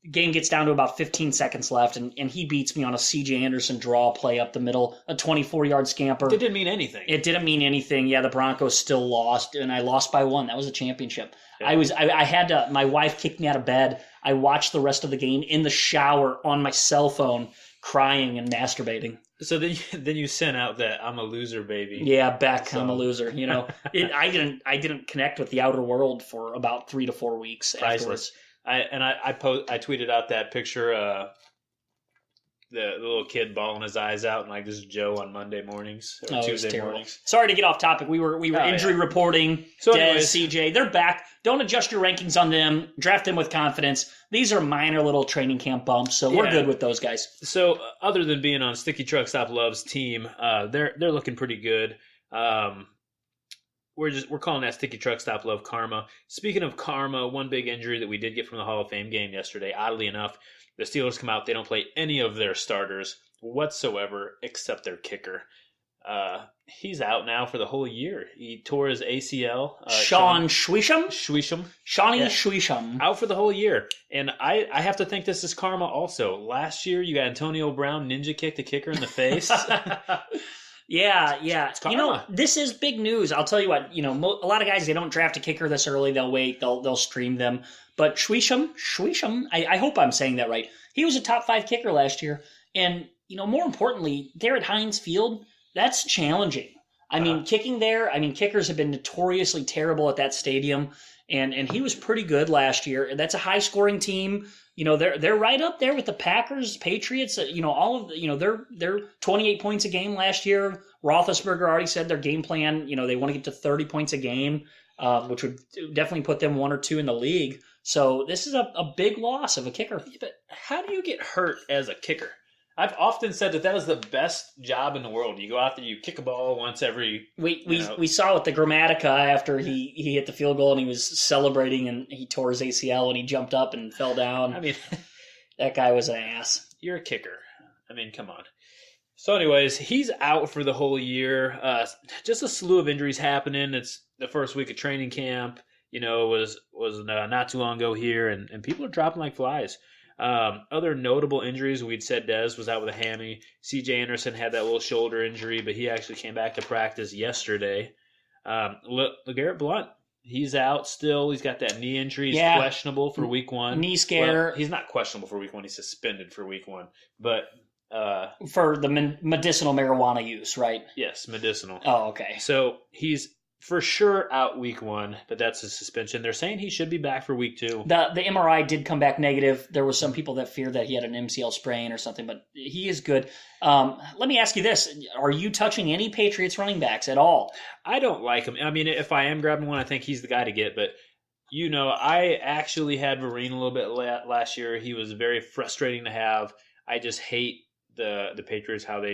S3: the game gets down to about 15 seconds left, and he beats me on a C.J. Anderson draw play up the middle, a 24-yard scamper.
S2: It didn't mean anything.
S3: It didn't mean anything. Yeah, the Broncos still lost, and I lost by 1. That was a championship.
S2: Yeah.
S3: I had to. My wife kicked me out of bed. I watched the rest of the game in the shower on my cell phone, crying and masturbating.
S2: So then you sent out that I'm a loser, baby.
S3: Yeah, I'm a loser. I didn't connect with the outer world for about 3 to 4 weeks afterwards.
S2: I tweeted out that picture, the little kid bawling his eyes out, and like this is Joe on Monday mornings or Tuesday mornings.
S3: Sorry to get off topic. We were injury reporting.
S2: So
S3: Dez, CJ, they're back. Don't adjust your rankings on them. Draft them with confidence. These are minor little training camp bumps, so we're good with those guys.
S2: So other than being on Sticky Truck Stop Love's team, they're looking pretty good. We're calling that Sticky Truck Stop Love karma. Speaking of karma, one big injury that we did get from the Hall of Fame game yesterday, oddly enough, the Steelers come out, they don't play any of their starters whatsoever except their kicker. He's out now for the whole year. He tore his ACL.
S3: Sean Schwisham?
S2: Shawnee
S3: Schwisham.
S2: Out for the whole year. And I have to think this is karma also. Last year, you got Antonio Brown ninja kick the kicker in the face.
S3: Yeah. This is big news. I'll tell you what, a lot of guys, they don't draft a kicker this early. They'll wait. They'll stream them. But Schwisham, I hope I'm saying that right. He was a top 5 kicker last year. And, more importantly, there at Heinz Field, that's challenging. I mean, kicking there, kickers have been notoriously terrible at that stadium. And he was pretty good last year. That's a high-scoring team. They're right up there with the Packers, Patriots. All of they're 28 points a game last year. Roethlisberger already said their game plan. They want to get to 30 points a game, which would definitely put them 1 or 2 in the league. So this is a big loss of a kicker.
S2: But how do you get hurt as a kicker? I've often said that is the best job in the world. You go out there, you kick a ball once every.
S3: We saw with the Grammatica after he hit the field goal and he was celebrating and he tore his ACL and he jumped up and fell down. That guy was an ass.
S2: You're a kicker. Come on. So, anyways, he's out for the whole year. Just a slew of injuries happening. It's the first week of training camp. It was not too long ago here, and people are dropping like flies. Other notable injuries, we'd said Dez was out with a hammy. C.J. Anderson had that little shoulder injury, but he actually came back to practice yesterday. LeGarrette Blount, he's out still. He's got that knee injury. He's questionable for week 1.
S3: Knee scare.
S2: Well, he's not questionable for week 1. He's suspended for week 1. But
S3: for the medicinal marijuana use, right?
S2: Yes, medicinal.
S3: Oh, okay.
S2: So he's for sure out week 1, but that's a suspension. They're saying he should be back for week 2.
S3: The MRI did come back negative. There were some people that feared that he had an MCL sprain or something, but he is good. Let me ask you this. Are you touching any Patriots running backs at all?
S2: I don't like him. If I am grabbing one, I think he's the guy to get, but I actually had Vereen a little bit last year. He was very frustrating to have. I just hate the Patriots, how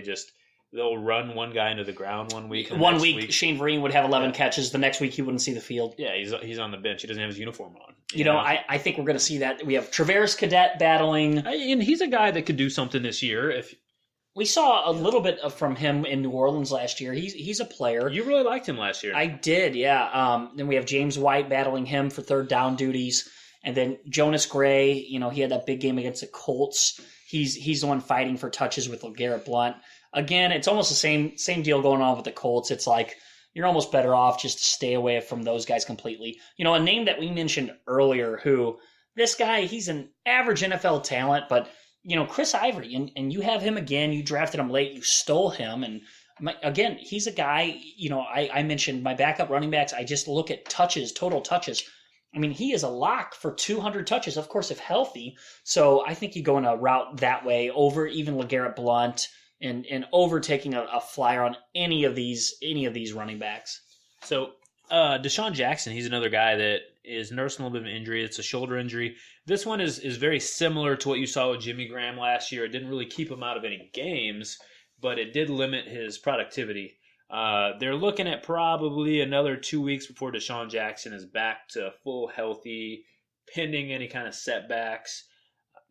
S2: they'll run one guy into the ground one week.
S3: One week, Shane Vereen would have 11 catches. The next week, he wouldn't see the field.
S2: Yeah, he's on the bench. He doesn't have his uniform on.
S3: I think we're going to see that. We have Traverse Cadet battling.
S2: And he's a guy that could do something this year.
S3: We saw a little bit from him in New Orleans last year. He's a player.
S2: You really liked him last year.
S3: I did, yeah. Then we have James White battling him for third down duties. And then Jonas Gray, he had that big game against the Colts. He's the one fighting for touches with LeGarrette Blount. Again, it's almost the same deal going on with the Colts. It's like you're almost better off just to stay away from those guys completely. A name that we mentioned earlier this guy, he's an average NFL talent, but, Chris Ivory, and you have him again. You drafted him late. You stole him. And, again, he's a guy, I mentioned my backup running backs. I just look at total touches. He is a lock for 200 touches, of course, if healthy. So I think you go in a route that way over even LeGarrette Blount and overtaking a flyer on any of these running backs.
S2: So Deshaun Jackson, he's another guy that is nursing a little bit of an injury. It's a shoulder injury. This one is very similar to what you saw with Jimmy Graham last year. It didn't really keep him out of any games, but it did limit his productivity. They're looking at probably another 2 weeks before Deshaun Jackson is back to full healthy, pending any kind of setbacks.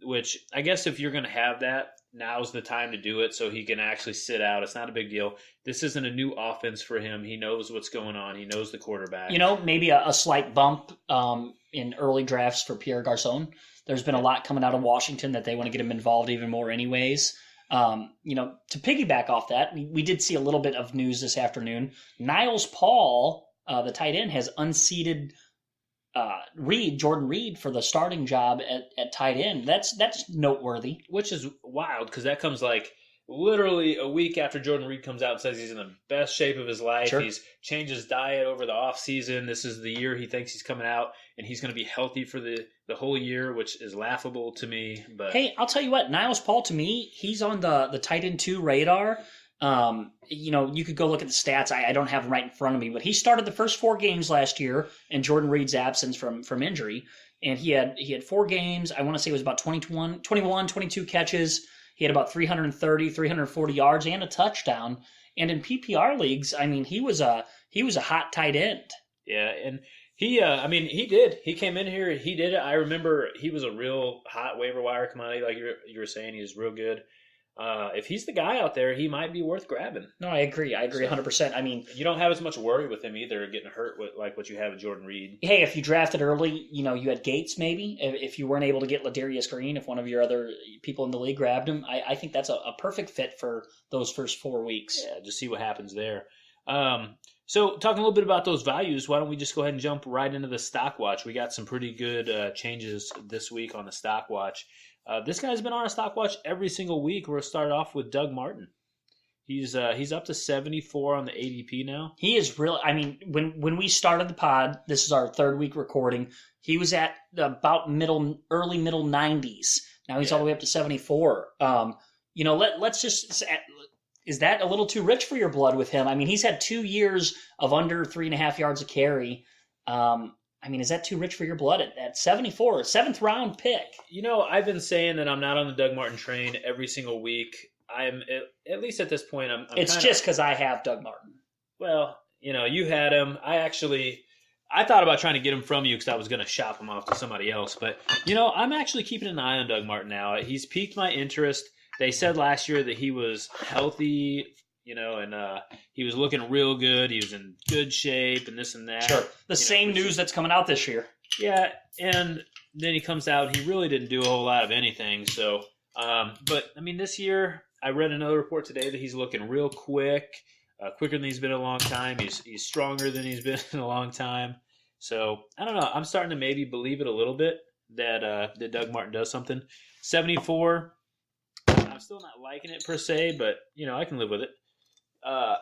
S2: which I guess if you're going to have that, now's the time to do it so he can actually sit out. It's not a big deal. This isn't a new offense for him. He knows what's going on. He knows the quarterback.
S3: Maybe a slight bump in early drafts for Pierre Garçon. There's been a lot coming out of Washington that they want to get him involved even more anyways. To piggyback off that, we did see a little bit of news this afternoon. Niles Paul, the tight end, has unseated Jordan Reed for the starting job at tight end. That's noteworthy.
S2: Which is wild because that comes like literally a week after Jordan Reed comes out and says he's in the best shape of his life.
S3: Sure.
S2: He's changed his diet over the offseason. This is the year he thinks he's coming out, and he's going to be healthy for the whole year, which is laughable to me. But
S3: hey, I'll tell you what, Niles Paul, to me, he's on the tight end 2 radar. You could go look at the stats. I don't have them right in front of me, but he started the first 4 games last year in Jordan Reed's absence from injury. And he had 4 games. I want to say it was about 21, 22 catches. He had about 330, 340 yards and a touchdown. And in PPR leagues, I mean, he was a hot tight end.
S2: Yeah, and he did. He came in here. He did it. I remember he was a real hot waiver wire commodity, like you were saying. He was real good. If he's the guy out there, he might be worth grabbing.
S3: No, I agree. 100%. I mean,
S2: you don't have as much worry with him either, getting hurt with like what you have with Jordan Reed.
S3: Hey, if you drafted early, you had Gates maybe. If you weren't able to get Ladarius Green, if one of your other people in the league grabbed him, I think that's a perfect fit for those first 4 weeks.
S2: Yeah, just see what happens there. So talking a little bit about those values, why don't we just go ahead and jump right into the stock watch? We got some pretty good changes this week on the stock watch. This guy's been on a stock watch every single week. We're started off with Doug Martin. He's up to 74 on the ADP now.
S3: He is really. I mean, when we started the pod, this is our 3rd week recording. He was at about early middle 90s. Now he's all the way up to 74. Let's just. Is that a little too rich for your blood with him? I mean, he's had 2 years of under 3.5 yards a carry. Is that too rich for your blood at 74, 7th round pick?
S2: I've been saying that I'm not on the Doug Martin train every single week. I'm at least at this point.
S3: It's just because I have Doug Martin.
S2: Well, you had him. I thought about trying to get him from you because I was going to shop him off to somebody else. But I'm actually keeping an eye on Doug Martin now. He's piqued my interest. They said last year that he was healthy, and he was looking real good. He was in good shape and this and that.
S3: Sure. The same news that's coming out this year.
S2: Yeah, and then he comes out. He really didn't do a whole lot of anything. So, this year I read another report today that he's looking real quick, quicker than he's been in a long time. He's stronger than he's been in a long time. So I don't know. I'm starting to maybe believe it a little bit that Doug Martin does something. 74. I'm still not liking it per se, but I can live with it.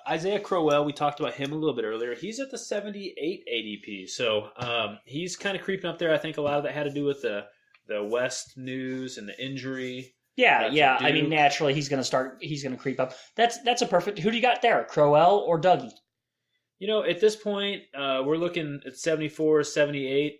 S2: Isaiah Crowell, we talked about him a little bit earlier. He's at the 78 ADP, so he's kind of creeping up there. I think a lot of that had to do with the West news and the injury.
S3: Yeah. I mean, naturally, he's going to creep up. That's a perfect. Who do you got there, Crowell or Dougie?
S2: At this point, we're looking at 74, 78.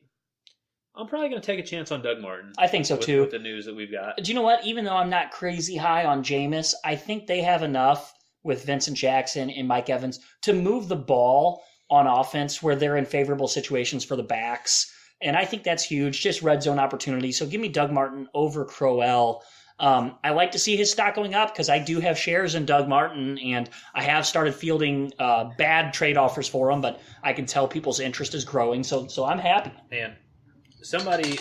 S2: I'm probably going to take a chance on Doug Martin.
S3: I think so, too.
S2: With the news that we've got.
S3: Do you know what? Even though I'm not crazy high on Jameis, I think they have enough with Vincent Jackson and Mike Evans to move the ball on offense where they're in favorable situations for the backs. And I think that's huge, just red zone opportunity. So give me Doug Martin over Crowell. I like to see his stock going up because I do have shares in Doug Martin, and I have started fielding bad trade offers for him, but I can tell people's interest is growing, so I'm happy.
S2: Man, somebody,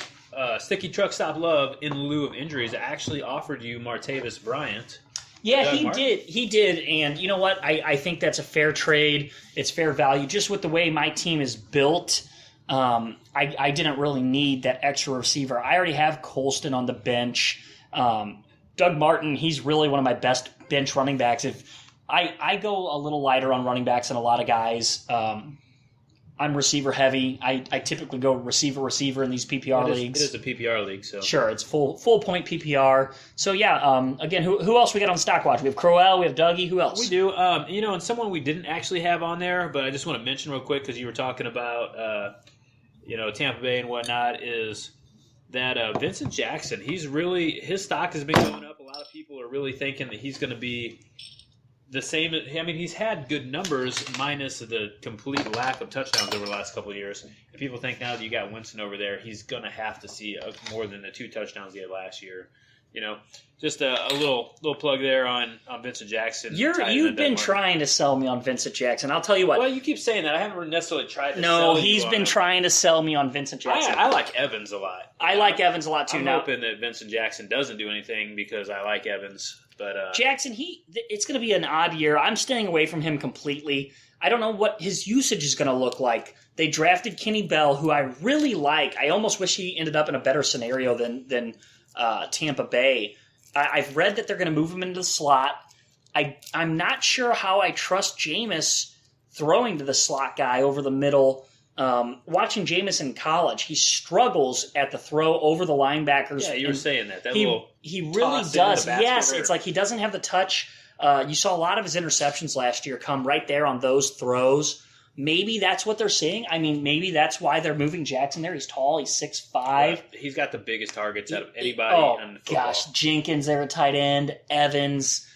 S2: Sticky Truck Stop Love, in lieu of injuries, actually offered you Martavis Bryant.
S3: Yeah, he did. And you know what? I think that's a fair trade. It's fair value. Just with the way my team is built, I didn't really need that extra receiver. I already have Colston on the bench. Doug Martin, he's really one of my best bench running backs. If I go a little lighter on running backs than a lot of guys. I'm receiver heavy. I typically go receiver in these PPR leagues.
S2: It is a PPR league, so
S3: sure, it's full point PPR. So yeah, again, who else we got on Stock Watch? We have Crowell, we have Dougie. Who else?
S2: We do. And someone we didn't actually have on there, but I just want to mention real quick because you were talking about Tampa Bay and whatnot, is that Vincent Jackson. His stock has been going up. A lot of people are really thinking that he's going to be the same. I mean, he's had good numbers minus the complete lack of touchdowns over the last couple of years. If people think now that you got Winston over there, he's going to have to see more than the 2 touchdowns he had last year. Just a little plug there on Vincent Jackson.
S3: You've been trying to sell me on Vincent Jackson. I'll tell you what.
S2: Well, you keep saying that. I haven't necessarily tried to sell
S3: No,
S2: you
S3: he's
S2: on
S3: been
S2: him.
S3: trying to sell me on Vincent Jackson.
S2: I like Evans a lot.
S3: I like Evans a lot too.
S2: I'm
S3: now,
S2: hoping that Vincent Jackson doesn't do anything because I like Evans. But
S3: Jackson, it's going to be an odd year. I'm staying away from him completely. I don't know what his usage is going to look like. They drafted Kenny Bell, who I really like. I almost wish he ended up in a better scenario than Tampa Bay. I've read that they're going to move him into the slot. I'm not sure how I trust Jameis throwing to the slot guy over the middle. Watching Jameis in college, he struggles at the throw over the linebackers.
S2: Yeah, you were saying that.
S3: He really does. Yes,
S2: or...
S3: it's like he doesn't have the touch. You saw a lot of his interceptions last year come right there on those throws. Maybe that's what they're seeing. I mean, maybe that's why they're moving Jackson there. He's tall. He's 6'5".
S2: Yeah, he's got the biggest targets out of anybody on the football.
S3: Gosh, Jenkins there at tight end, Evans,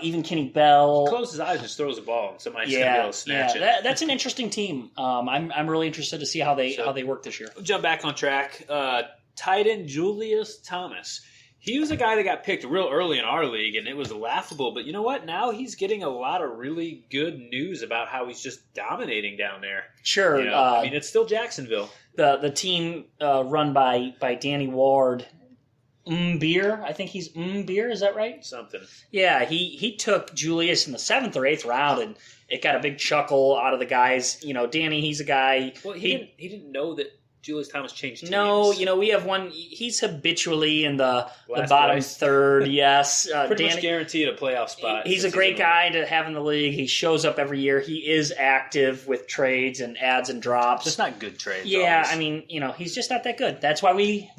S3: even Kenny Bell.
S2: He closes his eyes and just throws the ball, and somebody's going to be able to snatch it.
S3: That's an interesting team. I'm really interested to see how they work this year.
S2: We'll jump back on track. Tight end Julius Thomas. He was a guy that got picked real early in our league, and it was laughable. But you know what? Now he's getting a lot of really good news about how he's just dominating down there.
S3: Sure.
S2: I mean, it's still Jacksonville.
S3: The team run by Danny Ward, Beer. I think he's Beer. Is that right?
S2: Something.
S3: Yeah, he took Julius in the 7th or 8th round, and it got a big chuckle out of the guys. Danny, he's a guy.
S2: Well, he didn't know that Julius Thomas changed teams.
S3: No, we have one. He's habitually in the bottom third. Yes,
S2: pretty
S3: Danny,
S2: much guaranteed a playoff spot.
S3: He's a great guy to have in the league. He shows up every year. He is active with trades and adds and drops.
S2: Just not good trades.
S3: Yeah,
S2: always.
S3: I mean, he's just not that good. That's why we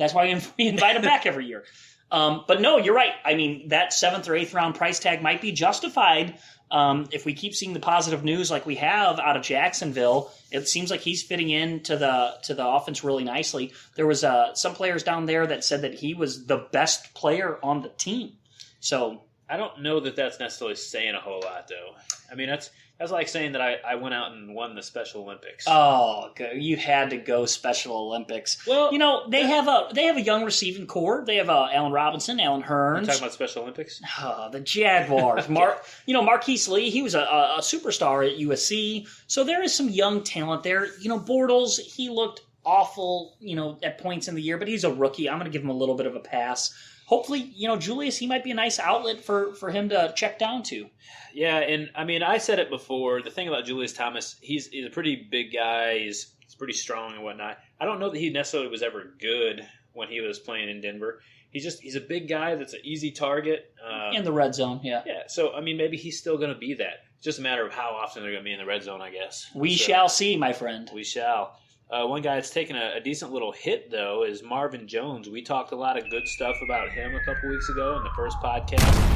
S3: invite him back every year. But no, you're right. I mean, that 7th or 8th round price tag might be justified. If we keep seeing the positive news like we have out of Jacksonville, it seems like he's fitting into the offense really nicely. There was some players down there that said that he was the best player on the team. So
S2: I don't know that that's necessarily saying a whole lot, though. I mean, that's like saying that I went out and won the Special Olympics.
S3: Oh, you had to go Special Olympics. Well, they have a young receiving core. They have Allen Robinson, Allen Hearns.
S2: You're talking about Special Olympics?
S3: The Jaguars. Marquise Lee, he was a superstar at USC. So there is some young talent there. Bortles, he looked awful, at points in the year, but he's a rookie. I'm going to give him a little bit of a pass. Hopefully, Julius, he might be a nice outlet for him to check down to.
S2: Yeah, and I mean, I said it before. The thing about Julius Thomas, he's a pretty big guy. He's pretty strong and whatnot. I don't know that he necessarily was ever good when he was playing in Denver. He's a big guy that's an easy target.
S3: In the red zone, yeah.
S2: Yeah, so, I mean, maybe he's still going to be that. It's just a matter of how often they're going to be in the red zone, I guess.
S3: We shall see, my friend.
S2: We shall. One guy that's taken a decent little hit, though, is Marvin Jones. We talked a lot of good stuff about him a couple weeks ago in the first podcast,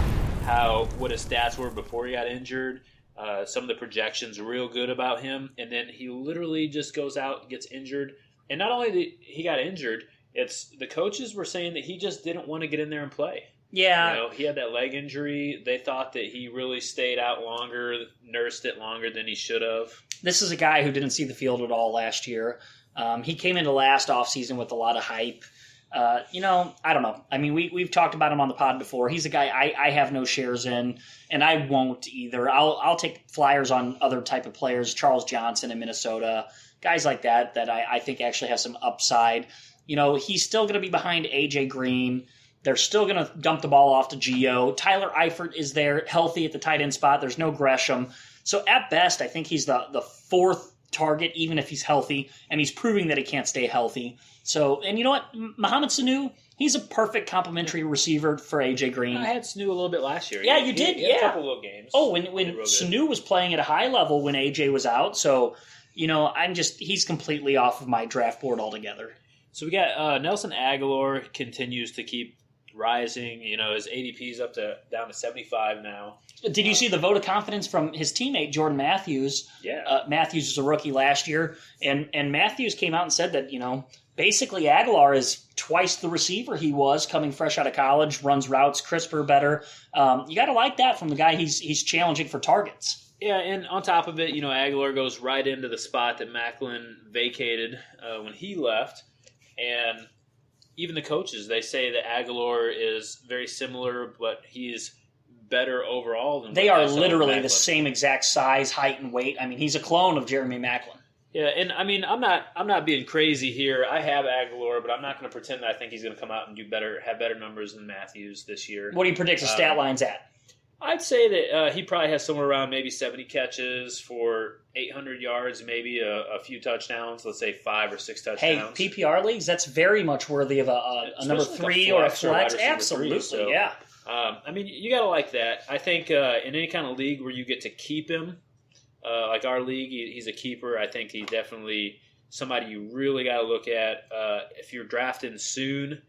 S2: what his stats were before he got injured, some of the projections real good about him, and then he literally just goes out and gets injured. And not only did he got injured, it's the coaches were saying that he just didn't want to get in there and play.
S3: Yeah.
S2: He had that leg injury. They thought that he really stayed out longer, nursed it longer than he should have.
S3: This is a guy who didn't see the field at all last year. He came into last offseason with a lot of hype. I don't know. I mean, we've talked about him on the pod before. He's a guy I have no shares in, and I won't either. I'll take flyers on other type of players, Charles Johnson in Minnesota, guys like that I think actually have some upside. He's still going to be behind A.J. Green. They're still going to dump the ball off to Gio. Tyler Eifert is there, healthy at the tight end spot. There's no Gresham. So at best, I think he's the 4th target, even if he's healthy, and he's proving that he can't stay healthy. So, and you know what? Mohamed Sanu, he's a perfect complementary receiver for A.J. Green.
S2: I had Sanu a little bit last year.
S3: Yeah, you did?
S2: He had a couple little games.
S3: Oh, when Sanu was playing at a high level when A.J. was out. So, he's completely off of my draft board altogether.
S2: So we got Nelson Aguilar continues to keep rising. His ADP's down to 75 now.
S3: Did you see the vote of confidence from his teammate Jordan Matthews?
S2: Yeah,
S3: Matthews was a rookie last year, and Matthews came out and said that basically Aguilar is twice the receiver he was coming fresh out of college, runs routes crisper, better. You got to like that from the guy he's challenging for targets.
S2: Yeah, and on top of it, Aguilar goes right into the spot that Macklin vacated when he left. And even the coaches, they say that Aguilar is very similar, but he's better overall than
S3: they are literally the same exact size, height, and weight. I mean, he's a clone of Jeremy Macklin.
S2: Yeah, and I mean, I'm not being crazy here. I have Aguilar, but I'm not going to pretend that I think he's going to come out and have better numbers than Matthews this year.
S3: What do you predict the stat line's at?
S2: I'd say that he probably has somewhere around maybe 70 catches for 800 yards, maybe a few touchdowns. Let's say 5 or 6 touchdowns.
S3: Hey, PPR leagues, that's very much worthy of a number 3 or a flex. Absolutely,
S2: so,
S3: yeah.
S2: I mean, you got to like that. I think in any kind of league where you get to keep him, like our league, he's a keeper. I think he's definitely somebody you really got to look at. If you're drafting soon,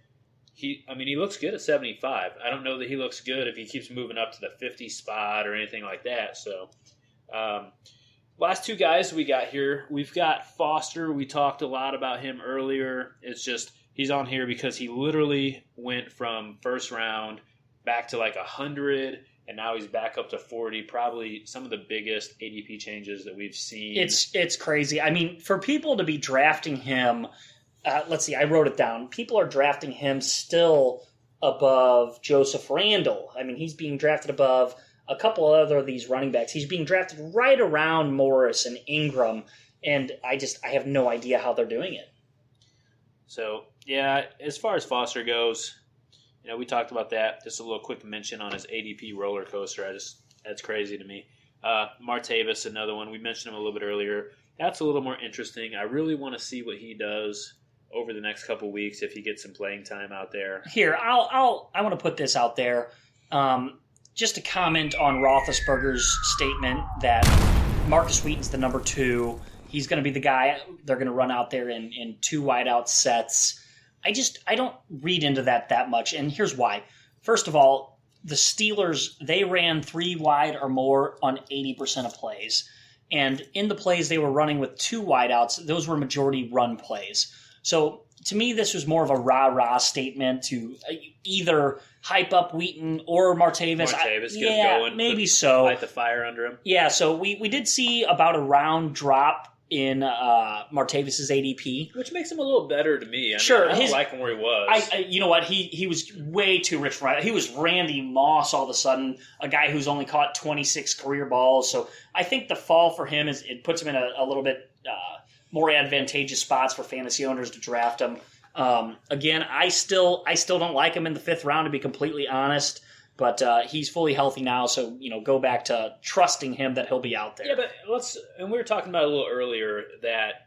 S2: he looks good at 75. I don't know that he looks good if he keeps moving up to the 50 spot or anything like that. So, last 2 guys we got here, we've got Foster. We talked a lot about him earlier. It's just he's on here because he literally went from first round back to like 100, and now he's back up to 40. Probably some of the biggest ADP changes that we've seen.
S3: It's crazy. I mean, for people to be drafting him. Let's see, I wrote it down. People are drafting him still above Joseph Randle. I mean, he's being drafted above a couple other of these running backs. He's being drafted right around Morris and Ingram, and I have no idea how they're doing it.
S2: So, yeah, as far as Foster goes, we talked about that. Just a little quick mention on his ADP roller coaster. That's crazy to me. Martavis, another one. We mentioned him a little bit earlier. That's a little more interesting. I really want to see what he does over the next couple weeks if he gets some playing time out there.
S3: Here, I want to put this out there. Just to comment on Roethlisberger's statement that Marcus Wheaton's the number 2. He's going to be the guy they're going to run out there in 2 wideout sets. I don't read into that much, and here's why. First of all, the Steelers, they ran 3 wide or more on 80% of plays. And in the plays they were running with 2 wideouts, those were majority run plays. So to me, this was more of a rah-rah statement to either hype up Wheaton or Martavis.
S2: Get him going.
S3: Maybe so.
S2: Light the fire under him.
S3: Yeah, so we did see about a round drop in Martavis's ADP.
S2: Which makes him a little better to me. I don't like him where he was.
S3: You know what? He was way too rich for it. He was Randy Moss all of a sudden, a guy who's only caught 26 career balls. So I think the fall for him it puts him in a little bit more advantageous spots for fantasy owners to draft him. Again, I still don't like him in the 5th round, to be completely honest. But he's fully healthy now, so go back to trusting him that he'll be out there.
S2: Yeah, but we were talking about a little earlier that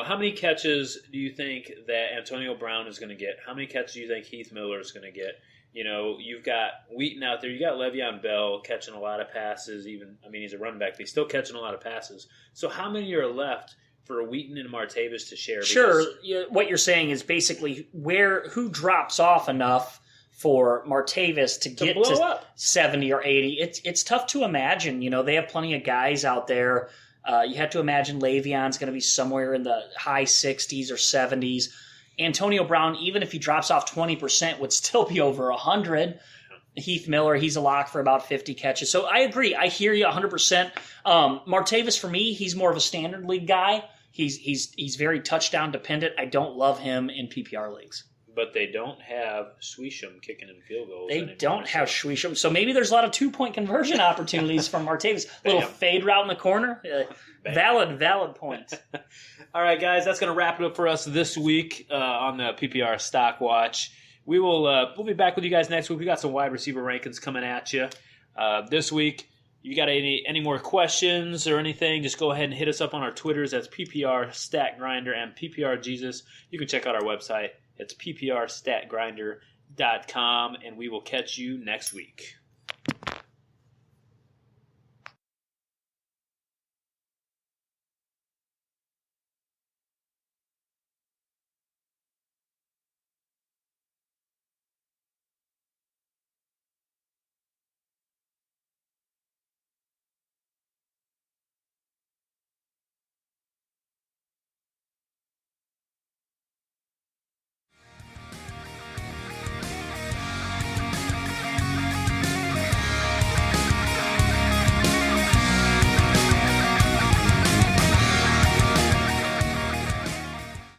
S2: how many catches do you think that Antonio Brown is going to get? How many catches do you think Heath Miller is going to get? You've got Wheaton out there. You got Le'Veon Bell catching a lot of passes. He's a running back, but he's still catching a lot of passes. So how many are left for Wheaton and Martavis to share?
S3: Sure. What you're saying is basically who drops off enough for Martavis to get to 70 or 80. It's tough to imagine. They have plenty of guys out there. You have to imagine Le'Veon's going to be somewhere in the high 60s or 70s. Antonio Brown, even if he drops off 20%, would still be over 100. Heath Miller, he's a lock for about 50 catches. So I agree. I hear you 100%. Martavis, for me, he's more of a standard league guy. He's very touchdown dependent. I don't love him in PPR leagues.
S2: But they don't have Swisham kicking in field goals.
S3: They don't have Swisham. So maybe there's a lot of 2-point conversion opportunities from Martavis. Little fade route in the corner. Valid point.
S2: All right, guys, that's going to wrap it up for us this week on the PPR Stock Watch. We'll be back with you guys next week. We got some wide receiver rankings coming at you this week. You got any more questions or anything, just go ahead and hit us up on our Twitters. That's PPR Stat Grinder and PPR Jesus. You can check out our website. It's pprstatgrinder.com, and we will catch you next week.